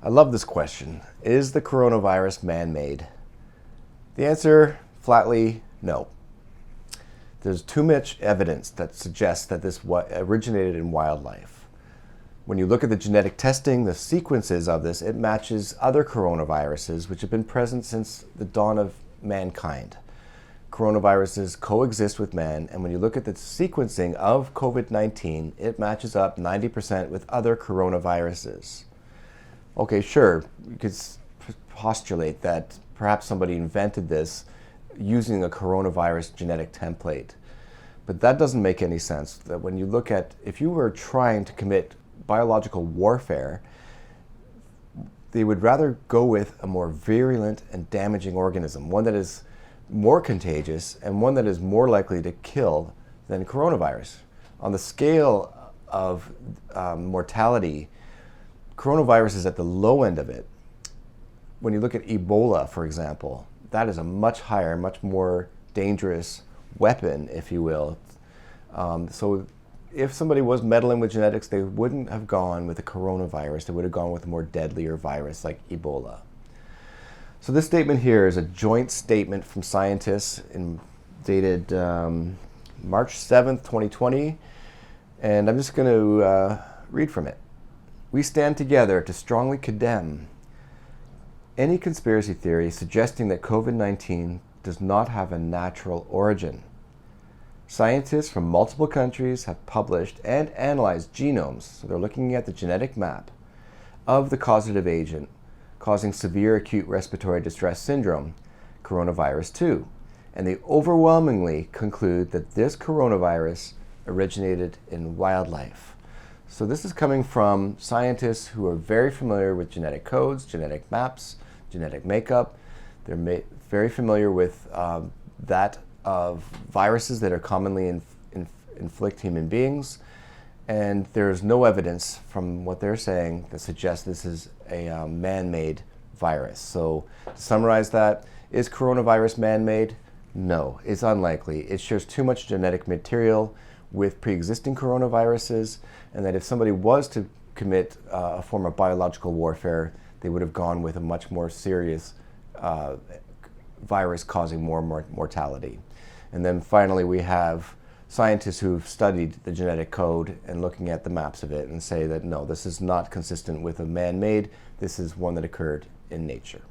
I love this question. Is the coronavirus man-made? The answer, flatly, no. There's too much evidence that suggests that this originated in wildlife. When you look at the genetic testing, the sequences of this, it matches other coronaviruses which have been present since the dawn of mankind. Coronaviruses coexist with man, and when you look at the sequencing of COVID-19, it matches up 90% with other coronaviruses. Okay, sure, you could postulate that perhaps somebody invented this using a coronavirus genetic template. But that doesn't make any sense. That when you look at, if you were trying to commit biological warfare, they would rather go with a more virulent and damaging organism, one that is more contagious and one that is more likely to kill than coronavirus. On the scale of mortality, coronavirus is at the low end of it. When you look at Ebola, for example, that is a much higher, much more dangerous weapon, if you will. So if somebody was meddling with genetics, they wouldn't have gone with a coronavirus. They would have gone with a more deadlier virus like Ebola. So this statement here is a joint statement from scientists dated March 7th, 2020. And I'm just going to read from it. We stand together to strongly condemn any conspiracy theory suggesting that COVID-19 does not have a natural origin. Scientists from multiple countries have published and analyzed genomes, so they're looking at the genetic map of the causative agent causing severe acute respiratory distress syndrome, coronavirus 2, and they overwhelmingly conclude that this coronavirus originated in wildlife. So this is coming from scientists who are very familiar with genetic codes, genetic maps, genetic makeup. They're very familiar with that of viruses that are commonly inflict human beings. And there's no evidence from what they're saying that suggests this is a man-made virus. So to summarize that, is coronavirus man-made? No, it's unlikely. It shares too much genetic material with pre-existing coronaviruses, and that if somebody was to commit a form of biological warfare, they would have gone with a much more serious virus causing more mortality. And then finally we have scientists who've studied the genetic code and looking at the maps of it and say that no, this is not consistent with a man-made, this is one that occurred in nature.